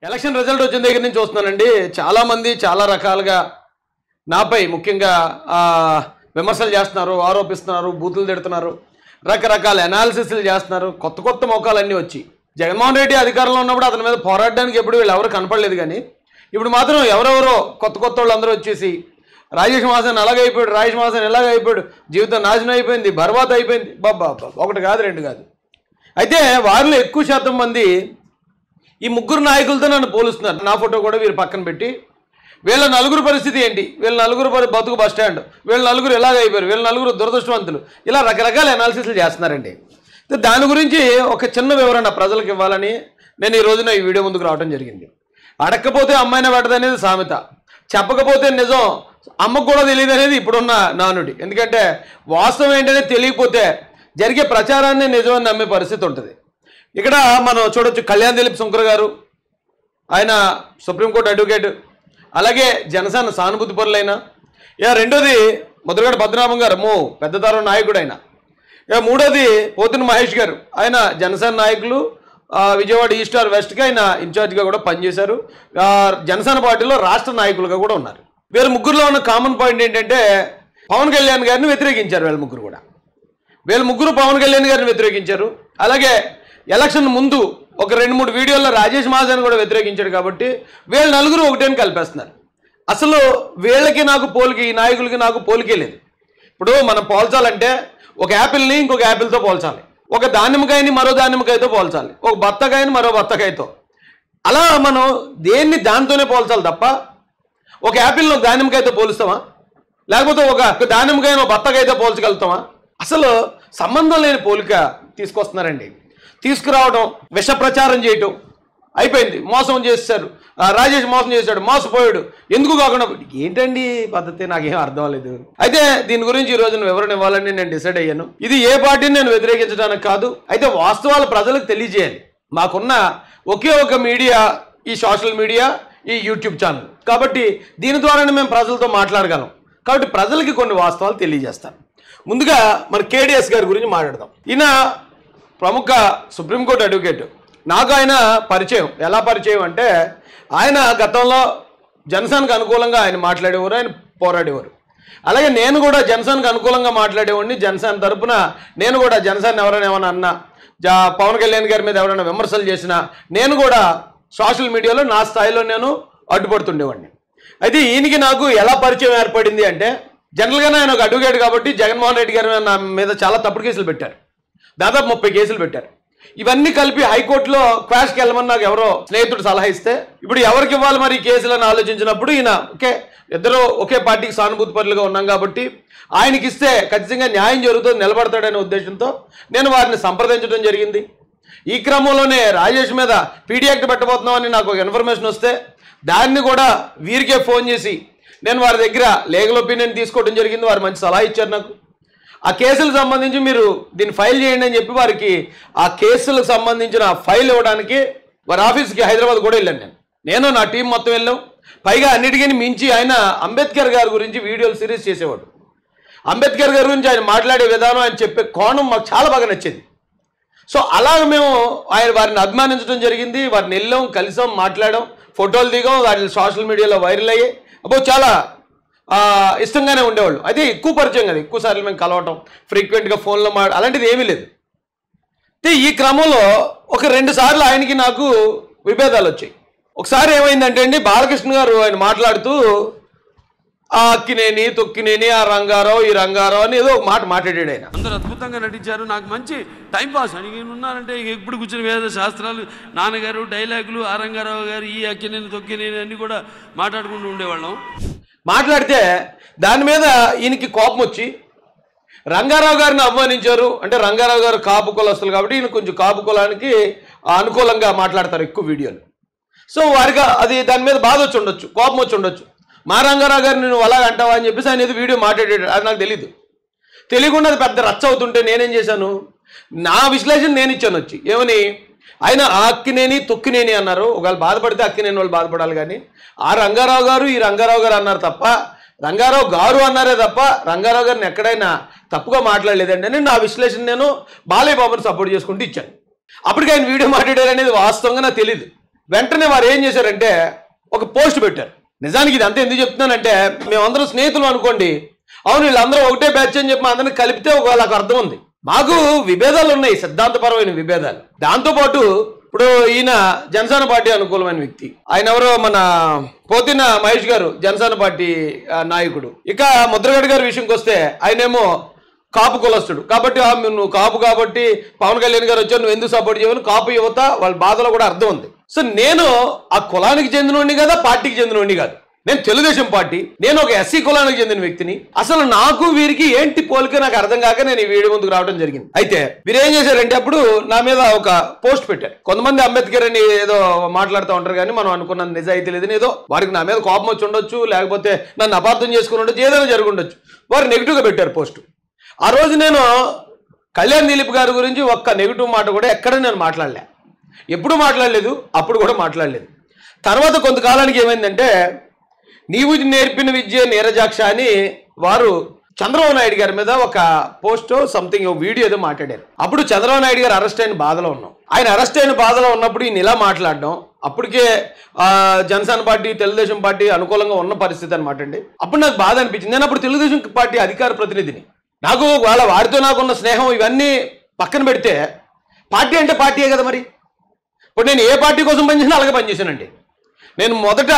Election result వచ్చిన దగ్గర నుంచి చూస్తున్నానండి, చాలామంది చాలా రకాలుగా నాపై ముఖ్యంగా విమర్శలు చేస్తున్నారు, ఆరోపిస్తున్నారు, బూతులు తిడుతున్నారు, రకరకాల అనాలిసిస్లు చేస్తున్నారు. కొత్త కొత్త మోకాలన్నీ వచ్చి జగన్మోహన్ రెడ్డి అధికారంలో ఉన్నప్పుడు అతని మీద పోరాడడానికి ఎప్పుడు వీళ్ళు ఎవరు కనపడలేదు. కానీ ఇప్పుడు మాత్రం ఎవరెవరో కొత్త కొత్త వాళ్ళు అందరూ వచ్చేసి రాజేష్ మాసన్ అలాగైపోయాడు, రాజేష్ మాసన్ ఎలాగైపోయాడు, జీవితం నాశనం అయిపోయింది, బర్బాద్ అయిపోయింది. బాబా ఒకటి కాదు రెండు కాదు. అయితే వారిలో ఎక్కువ శాతం మంది ఈ ముగ్గురు నాయకులతో నన్ను పోలుస్తున్నారు. నా ఫోటో కూడా వీరు పక్కన పెట్టి వీళ్ళ నలుగురు పరిస్థితి ఏంటి, వీళ్ళ నలుగురు బతుకు బస్ స్టాండ్, వీళ్ళ నలుగురు ఎలాగైపోయారు, వీళ్ళ నలుగురు దురదృష్టవంతులు, ఇలా రకరకాల అనాలిసిస్లు చేస్తున్నారండి. దాని గురించి ఒక చిన్న వివరణ ప్రజలకు ఇవ్వాలని నేను ఈ రోజున ఈ వీడియో ముందుకు రావడం జరిగింది. అడగకపోతే అమ్మాయిన పెట్టదనేది సామెత, చెప్పకపోతే నిజం అమ్మకు కూడా తెలియదు అనేది ఇప్పుడున్న నానుడి. ఎందుకంటే వాస్తవం ఏంటనేది తెలియకపోతే జరిగే ప్రచారాన్ని నిజమని నమ్మే పరిస్థితి ఉంటుంది. ఇక్కడ మనం చూడొచ్చు, కళ్యాణ్ దిలీప్ శంకర్ గారు, ఆయన సుప్రీంకోర్టు అడ్వకేట్, అలాగే జనసేన సానుభూతి పరులైన, ఇక రెండోది ముద్రగడ పద్మనాభం గారు పెద్ద తరం నాయకుడు ఆయన, ఇక మూడోది పోతిన మహేష్ గారు, ఆయన జనసేన నాయకులు, విజయవాడ ఈస్ట్ ఆర్ వెస్ట్కి ఆయన ఇన్ఛార్జ్గా కూడా పనిచేశారు, జనసేన పార్టీలో రాష్ట్ర నాయకులుగా కూడా ఉన్నారు. వీళ్ళ ముగ్గురులో ఉన్న కామన్ పాయింట్ ఏంటంటే పవన్ కళ్యాణ్ గారిని వ్యతిరేకించారు. వీళ్ళ ముగ్గురు పవన్ కళ్యాణ్ గారిని వ్యతిరేకించారు. అలాగే ఎలక్షన్ ముందు ఒక 2-3 వీడియోల్లో రాజేష్ మాసన్ కూడా వ్యతిరేకించాడు. కాబట్టి వీళ్ళ నలుగురు ఒకటేని కలిపేస్తున్నారు. అసలు వీళ్ళకి నాకు పోలికి, ఈ నాయకులకి నాకు పోలికే లేదు. ఇప్పుడు మనం పోల్చాలంటే ఒక యాపిల్ని ఇంకొక యాపిల్తో పోల్చాలి, ఒక దానిమ్మకాయని మరో దానిమ్మకాయతో పోల్చాలి, ఒక బత్తకాయని మరో బత్తకాయతో, అలా మనం దేన్ని దానితోనే పోల్చాలి తప్ప ఒక యాపిల్ని ఒక దానిమ్మకాయతో పోలుస్తామా, లేకపోతే ఒక దానిమ్మకాయని ఒక బత్తకాయతో పోల్చగలుగుతామా? అసలు సంబంధం లేని పోలిక తీసుకొస్తున్నారండి. తీసుకురావడం, విష ప్రచారం చేయటం అయిపోయింది. మోసం చేశారు, రాజేష్ మోసం చేశాడు, మోసపోయాడు, ఎందుకు కాకుండా ఏంటండి పద్ధతి, నాకేం అర్థం అవ్వలేదు. అయితే దీని గురించి ఈ రోజున వివరణ ఇవ్వాలని నేను డిసైడ్ అయ్యాను. ఇది ఏ పార్టీని నేను వ్యతిరేకించడానికి కాదు, అయితే వాస్తవాలు ప్రజలకు తెలియజేయాలి. మాకున్న ఒకే ఒక మీడియా ఈ సోషల్ మీడియా, ఈ యూట్యూబ్ ఛానల్. కాబట్టి దీని ద్వారానే మేము ప్రజలతో మాట్లాడగలం. కాబట్టి ప్రజలకి కొన్ని వాస్తవాలు తెలియజేస్తాను. ముందుగా మన కేడిఎస్ గారి గురించి మాట్లాడదాం. ఈయన ప్రముఖ సుప్రీంకోర్టు అడ్వకేట్. నాకు ఆయన పరిచయం, ఎలా పరిచయం అంటే ఆయన గతంలో జనసేనకు అనుకూలంగా ఆయన మాట్లాడేవారు, ఆయన పోరాడేవారు. అలాగే నేను కూడా జనసేనకు అనుకూలంగా మాట్లాడేవాడిని. జనసేన తరపున నేను కూడా జనసేన ఎవరైనా ఏమైనా అన్నా, పవన్ కళ్యాణ్ గారి మీద ఎవరైనా విమర్శలు చేసినా నేను కూడా సోషల్ మీడియాలో నా స్థాయిలో నేను అడ్డుపడుతుండేవాడిని. అయితే ఈయనకి నాకు ఎలా పరిచయం ఏర్పడింది అంటే, జనరల్గానే ఆయన ఒక అడ్వకేట్ కాబట్టి జగన్మోహన్ రెడ్డి గారి నా మీద చాలా తప్పుడు కేసులు పెట్టారు, దాదాపు 30 కేసులు పెట్టారు. ఇవన్నీ కలిపి హైకోర్టులో క్వాష్కి వెళ్ళమని నాకు ఎవరో స్నేహితుడు సలహా ఇస్తే, ఇప్పుడు ఎవరికి ఇవ్వాలి మరి ఈ కేసులను ఆలోచించినప్పుడు ఈయన ఇద్దరు ఒకే పార్టీకి సానుభూతి పరులుగా ఉన్నాం కాబట్టి ఆయనకి ఇస్తే ఖచ్చితంగా న్యాయం జరుగుతుంది, నిలబడతాడనే ఉద్దేశంతో నేను వారిని సంప్రదించడం జరిగింది. ఈ క్రమంలోనే రాజేష్ మీద పీడీ యాక్ట్ పెట్టబోతున్నామని నాకు ఒక ఇన్ఫర్మేషన్ వస్తే దాన్ని కూడా వీరికే ఫోన్ చేసి నేను వారి దగ్గర లీగల్ ఒపీనియన్ తీసుకోవడం జరిగింది. వారు మంచి సలహా ఇచ్చారు నాకు. ఆ కేసులకు సంబంధించి మీరు దీన్ని ఫైల్ చేయండి అని చెప్పి వారికి ఆ కేసులకు సంబంధించిన ఫైల్ ఇవ్వడానికి వారి ఆఫీస్కి హైదరాబాద్ కూడా వెళ్ళాను. నేను నా టీం మొత్తం వెళ్ళాం. పైగా అన్నిటికీ మించి ఆయన అంబేద్కర్ గారి గురించి వీడియోలు సిరీస్ చేసేవాడు. అంబేద్కర్ గారి గురించి ఆయన మాట్లాడే విధానం, ఆయన చెప్పే కోణం మాకు చాలా బాగా నచ్చింది. సో అలాగ మేము వారిని అభిమానించడం జరిగింది. వారిని వెళ్ళాం, కలిసాం, మాట్లాడాం, ఫోటోలు దిగాం, వాటిని సోషల్ మీడియాలో వైరల్ అయ్యాయి. చాలా ఇష్టంగానే ఉండేవాళ్ళు. అయితే ఎక్కువ పరిచయం కదా, ఎక్కువ సార్లు మేము కలవటం, ఫ్రీక్వెంట్గా ఫోన్లో అలాంటిది ఏమీ లేదు. అయితే ఈ క్రమంలో ఒక 2 సార్లు ఆయనకి నాకు విభేదాలు వచ్చాయి. ఒకసారి ఏమైందంటే అండి, బాలకృష్ణ గారు ఆయన మాట్లాడుతూ ఆ అక్కినేని తొక్కినేని, ఆ రంగారావు ఈ రంగారావు అని ఏదో ఒక మాట మాట్లాడాడు. ఆయన అందరూ అద్భుతంగా నటించారు, నాకు మంచి టైంపాస్ అని ఉన్నారంటే ఎప్పుడు కూర్చొని వేద శాస్త్రాలు, నాన్నగారు డైలాగులు, ఆ రంగారావు గారు ఈ అక్కినేని తొక్కినేని అన్నీ కూడా మాట్లాడుకుంటూ ఉండేవాళ్ళం. మాట్లాడితే దాని మీద ఈయనకి కోపం వచ్చి రంగారావు గారిని అవమానించారు. అంటే రంగారావు గారు కాపు కులస్తులు కాబట్టి ఈయన కొంచెం కాపు కులానికి అనుకూలంగా మాట్లాడతారు ఎక్కువ వీడియోలు. సో వారికి అది దాని మీద బాధ వచ్చి ఉండొచ్చు, కోపం వచ్చి ఉండొచ్చు. మా రంగారావు గారిని నువ్వు అలాగ అంటావా అని చెప్పేసి ఆయన ఏదో వీడియో మాట్లాడాడు. అది నాకు తెలీదు. తెలియకుండా అది పెద్ద రచ్చ అవుతుంటే నేనేం చేశాను, నా విశ్లేషణ నేను ఇచ్చాను వచ్చి. ఏమని, ఆయన ఆ అక్కినేని తొక్కినేని అన్నారు. ఒకవేళ బాధపడితే అక్కినేని వాళ్ళు బాధపడాలి, కానీ ఆ రంగారావు గారు ఈ రంగారావు గారు అన్నారు తప్ప, రంగారావు గారు అన్నారే తప్ప రంగారావు గారిని ఎక్కడైనా తప్పుగా మాట్లాడలేదండి అని నా విశ్లేషణ నేను బాలయ్య బాబుని సపోర్ట్ చేసుకుంటూ ఇచ్చాను. అప్పటికి ఆయన వీడియో మాట్లాడారు అనేది వాస్తవంగా నాకు తెలీదు. వెంటనే వారు ఏం చేశారంటే ఒక పోస్ట్ పెట్టారు. నిజానికి ఇది అంతా ఎందుకు చెప్తున్నానంటే, మేమందరం స్నేహితులు అనుకోండి, అవును వీళ్ళందరూ ఒకటే బ్యాచ్ అని చెప్పి అందరిని కలిపితే వాళ్ళకు అర్థం ఉంది. మాకు విభేదాలు ఉన్నాయి, సిద్ధాంతపరమైన విభేదాలు. దాంతోపాటు ఇప్పుడు ఈయన జనసేన పార్టీ అనుకూలమైన వ్యక్తి, ఆయన ఎవరో మన పోతిన మహేష్ గారు జనసేన పార్టీ నాయకుడు. ఇక ముద్రగడ గారి విషయంకి వస్తే ఆయనేమో కాపు కులస్తుడు కాబట్టి నువ్వు కాపు కాబట్టి పవన్ కళ్యాణ్ గారు వచ్చారు, నువ్వు ఎందుకు సపోర్ట్ చేయవని కాపు యువత వాళ్ళ బాధలో కూడా అర్థం ఉంది. సో నేను ఆ కులానికి చెందినోడిని కదా, పార్టీకి చెందినోడిని కాదు. నేను తెలుగుదేశం పార్టీ, నేను ఒక ఎస్సీ కులానికి చెందిన వ్యక్తిని. అసలు నాకు వీరికి ఏంటి పోలిక నాకు అర్థం కాక నేను ఈ వీడియో ముందుకు రావడం జరిగింది. అయితే వీరు ఏం చేశారంటే అప్పుడు నా మీద ఒక పోస్ట్ పెట్టారు. కొంతమంది అంబేద్కర్ అని ఏదో మాట్లాడుతూ ఉంటారు కానీ మనం అనుకున్న నిజాయితీ లేదని, ఏదో వారికి నా మీద కోపం వచ్చి ఉండొచ్చు, లేకపోతే నన్ను అపార్థం చేసుకుని ఉండొచ్చు, ఏదైనా జరిగి ఉండొచ్చు. వారు నెగిటివ్గా పెట్టారు పోస్ట్. ఆ రోజు నేను కళ్యాణ్ దిలీప్ గారి గురించి ఒక్క నెగిటివ్ మాట కూడా ఎక్కడ నేను మాట్లాడలే, ఎప్పుడు మాట్లాడలేదు, అప్పుడు కూడా మాట్లాడలేదు. తర్వాత కొంతకాలానికి ఏమైందంటే, నీవు నేర్పిన విద్య నీరజాక్ష అని వారు చంద్రబాబు నాయుడు గారి మీద ఒక పోస్ట్ సంథింగ్ వీడియో ఏదో మాట్లాడారు. అప్పుడు చంద్రబాబు నాయుడు గారు అరెస్ట్ అయిన బాధలో ఉన్నాం. ఆయన అరెస్ట్ అయిన బాధలో ఉన్నప్పుడు ఈయన ఇలా మాట్లాడడం, అప్పటికే జనసేన పార్టీ తెలుగుదేశం పార్టీ అనుకూలంగా ఉన్న పరిస్థితి అనమాట అండి. అప్పుడు నాకు బాధ అనిపించింది. నేను అప్పుడు తెలుగుదేశం పార్టీ అధికార ప్రతినిధిని. నాకు వారితో నాకున్న స్నేహం ఇవన్నీ పక్కన పెడితే పార్టీ అంటే పార్టీయే కదా మరి. ఇప్పుడు నేను ఏ పార్టీ కోసం పనిచేసినా అలాగే పనిచేశానండి. నేను మొదట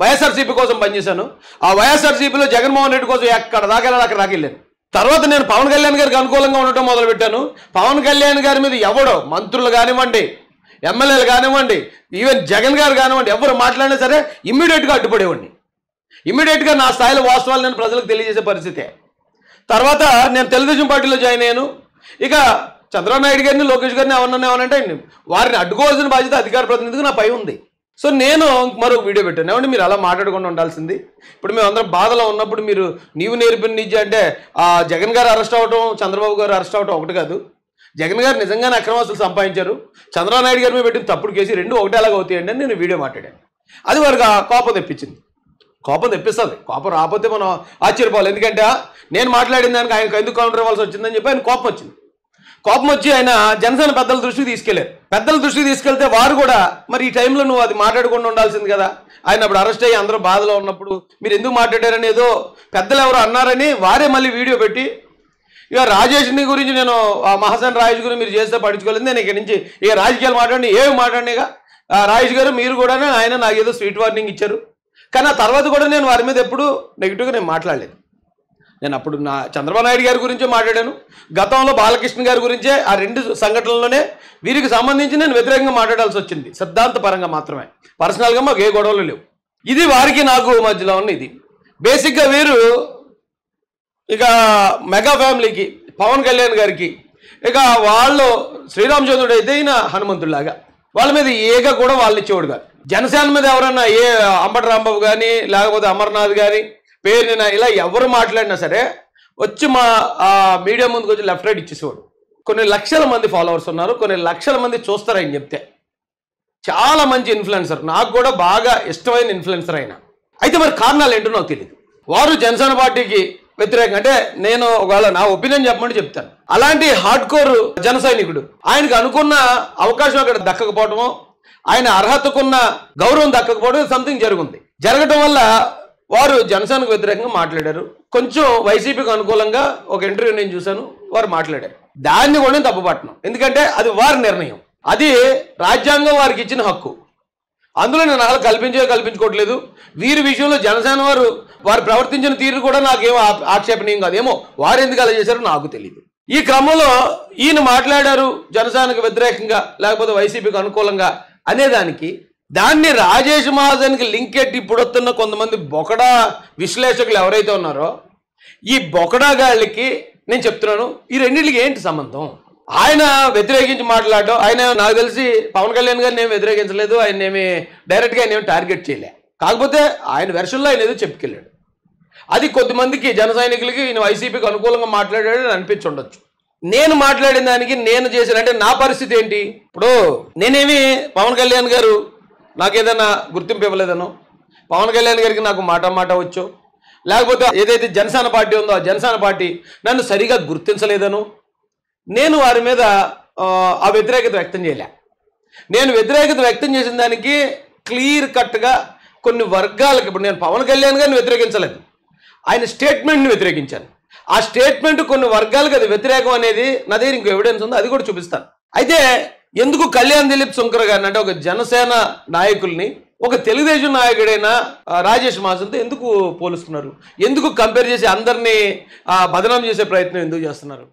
వైఎస్ఆర్సీపీ కోసం పనిచేశాను. ఆ వైఎస్ఆర్సీపీలో జగన్మోహన్ రెడ్డి కోసం ఎక్కడ దాకా వెళ్ళాలి అక్కడ దాకా వెళ్ళాను. తర్వాత నేను పవన్ కళ్యాణ్ గారికి అనుకూలంగా ఉండటం మొదలుపెట్టాను. పవన్ కళ్యాణ్ గారి మీద ఎవడో మంత్రులు కానివ్వండి, ఎమ్మెల్యేలు కానివ్వండి, ఈవెన్ జగన్ గారు కానివ్వండి, ఎవరు మాట్లాడినా సరే ఇమ్మీడియట్గా అడ్డుపడేవాడిని. ఇమ్మీడియట్గా నా స్థాయిలో వాస్తవాలు నేను ప్రజలకు తెలియజేసే పరిస్థితే. తర్వాత నేను తెలుగుదేశం పార్టీలో జాయిన్ అయ్యాను. ఇక చంద్రబాబు నాయుడు గారిని, లోకేష్ గారిని ఎవరన్నా వారిని అడ్డుకోవాల్సిన బాధ్యత అధికార ప్రతినిధికి నా పై ఉంది. సో నేను మరొక వీడియో పెట్టాను. ఏమంటే మీరు అలా మాట్లాడకుండా ఉండాల్సింది. ఇప్పుడు మేము అందరం బాధలో ఉన్నప్పుడు మీరు నీవు నేర్పిన నిజ అంటే జగన్ గారు అరెస్ట్ అవ్వటం, చంద్రబాబు గారు అరెస్ట్ అవ్వటం ఒకటి కాదు. జగన్ గారు నిజంగానే అక్రమాస్తులు సంపాదించారు, చంద్రబాబు నాయుడు గారి మీద పెట్టిన తప్పుడు కేసు రెండు ఒకటే అలాగ అవుతాయండి అని నేను వీడియో మాట్లాడాను. అది వారికి కోపం తెప్పించింది. కోపం తెప్పిస్తుంది. కోపం రాకపోతే మనం ఆశ్చర్యపోవాలి. ఎందుకంటే నేను మాట్లాడిన దానికి ఆయనకు ఎందుకు కౌంటర్ ఇవ్వాల్సి వచ్చిందని చెప్పి ఆయన కోపం వచ్చింది. కోపం వచ్చి ఆయన జనసేన పెద్దల దృష్టికి తీసుకెళ్లారు. పెద్దల దృష్టికి తీసుకెళ్తే వారు కూడా మరి ఈ టైంలో నువ్వు అది మాట్లాడకుండా ఉండాల్సింది కదా, ఆయన అప్పుడు అరెస్ట్ అయ్యి అందరూ బాధలో ఉన్నప్పుడు మీరు ఎందుకు మాట్లాడారని ఏదో పెద్దలు ఎవరో అన్నారని వారే మళ్ళీ వీడియో పెట్టి, ఇక రాజేష్ని గురించి నేను మహాసేన రాజేష్ గురించి మీరు చేస్తే పట్టించుకోలేదు, నేను ఇక్కడి నుంచి ఇక రాజకీయాలు మాట్లాడి ఏమి మాట్లాడినాక రాజేష్ గారు మీరు కూడా ఆయన నాకు ఏదో స్వీట్ వార్నింగ్ ఇచ్చారు. కానీ ఆ తర్వాత కూడా నేను వారి మీద ఎప్పుడు నెగిటివ్గా నేను మాట్లాడలేదు. నేను అప్పుడు నా చంద్రబాబు నాయుడు గారి గురించే మాట్లాడాను. గతంలో బాలకృష్ణ గారి గురించే ఆ రెండు సంఘటనల్లోనే వీరికి సంబంధించి నేను వ్యతిరేకంగా మాట్లాడాల్సి వచ్చింది, సిద్ధాంతపరంగా మాత్రమే. పర్సనల్గా మాకు ఏ గొడవలు లేవు. ఇది వారికి నాకు మధ్యలో ఉన్న ఇది. బేసిక్గా వీరు ఇక మెగా ఫ్యామిలీకి, పవన్ కళ్యాణ్ గారికి, ఇక వాళ్ళు శ్రీరామచంద్రుడు అయితే ఈయన హనుమంతుడిలాగా వాళ్ళ మీద ఏగా కూడా వాళ్ళు ఇచ్చేవాడు కాదు. జనసేన మీద ఎవరన్నా ఏ అంబటి రాంబాబు కానీ లేకపోతే అమర్నాథ్ కానీ పేరున ఇలా ఎవరు మాట్లాడినా సరే వచ్చి మా మీడియా ముందుకు వచ్చి లెఫ్ట్ రైట్ ఇచ్చేసేవాడు. కొన్ని లక్షల మంది ఫాలోవర్స్ ఉన్నారు, కొన్ని లక్షల మంది చూస్తారు ఆయన చెప్తే. చాలా మంచి ఇన్ఫ్లుయెన్సర్, నాకు కూడా బాగా ఇష్టమైన ఇన్ఫ్లుయెన్సర్ ఆయన. అయితే మరి కారణాలు ఏంటో నాకు తెలియదు. వారు జనసేన పార్టీకి వ్యతిరేకంగా, అంటే నేను ఒకవేళ నా ఒపీనియన్ చెప్పమంటే చెప్తాను, అలాంటి హార్డ్ కోర్ జన సైనికుడు ఆయనకు అనుకున్న అవకాశం అక్కడ దక్కకపోవడమో, ఆయన అర్హతకున్న గౌరవం దక్కకపోవడం సంథింగ్ జరగటం వల్ల వారు జనసేనకు వ్యతిరేకంగా మాట్లాడారు. కొంచెం వైసీపీకి అనుకూలంగా ఒక ఇంటర్వ్యూ నేను చూశాను, వారు మాట్లాడారు. దాన్ని కూడా నేను తప్పుపట్టను, ఎందుకంటే అది వారి నిర్ణయం, అది రాజ్యాంగం వారికి ఇచ్చిన హక్కు. అందులో నేను అలా కల్పించుకోవట్లేదు. వీరి విషయంలో జనసేన వారు ప్రవర్తించిన తీరు కూడా నాకేమో ఆక్షేపణీయం కాదు. ఏమో వారు ఎందుకు అలా చేశారో నాకు తెలియదు. ఈ క్రమంలో ఈయన మాట్లాడారు జనసేనకు వ్యతిరేకంగా లేకపోతే వైసీపీకి అనుకూలంగా అనేదానికి, దాన్ని రాజేష్ మహాజన్కి లింక్ ఎట్టి ఇప్పుడు వస్తున్న కొంతమంది బొకడా విశ్లేషకులు ఎవరైతే ఉన్నారో ఈ బొకడా గాళ్ళకి నేను చెప్తున్నాను, ఈ రెండింటికి ఏంటి సంబంధం? ఆయన వ్యతిరేకించి మాట్లాడటం, ఆయన నాకు తెలిసి పవన్ కళ్యాణ్ గారిని ఏమి వ్యతిరేకించలేదు, ఆయన ఏమి డైరెక్ట్గా ఆయన ఏమి టార్గెట్ చేయలే. కాకపోతే ఆయన వెర్షన్లో ఆయన ఏదో చెప్పుకెళ్ళాడు. అది కొద్దిమందికి జన సైనికులకి ఈయన వైసీపీకి అనుకూలంగా మాట్లాడాడని అనిపించి ఉండొచ్చు. నేను మాట్లాడిన దానికి నేను చేసిన అంటే నా పరిస్థితి ఏంటి? ఇప్పుడు నేనేమి పవన్ కళ్యాణ్ గారు నాకు ఏదైనా గుర్తింపు ఇవ్వలేదనో, పవన్ కళ్యాణ్ గారికి నాకు మాట వచ్చో, లేకపోతే ఏదైతే జనసేన పార్టీ ఉందో ఆ జనసేన పార్టీ నన్ను సరిగా గుర్తించలేదనో నేను వారి మీద ఆ వ్యతిరేకత వ్యక్తం చేయలే. నేను వ్యతిరేకత వ్యక్తం చేసిన దానికి క్లియర్ కట్గా కొన్ని వర్గాలకు, ఇప్పుడు నేను పవన్ కళ్యాణ్ గారిని వ్యతిరేకించలేదు, ఆయన స్టేట్మెంట్ని వ్యతిరేకించాను. ఆ స్టేట్మెంట్ కొన్ని వర్గాలకు అది వ్యతిరేకం అనేది నా దగ్గర ఇంకో ఎవిడెన్స్ ఉంది, అది కూడా చూపిస్తాను. అయితే ఎందుకు కళ్యాణ్ దిలీప్ సుంకర్ గారిని, అంటే ఒక జనసేన నాయకుల్ని ఒక తెలుగుదేశం నాయకుడైన రాజేష్ మాసంతో ఎందుకు పోలుస్తున్నారు? ఎందుకు కంపేర్ చేసి అందరినీ బదనాం చేసే ప్రయత్నం ఎందుకు చేస్తున్నారు?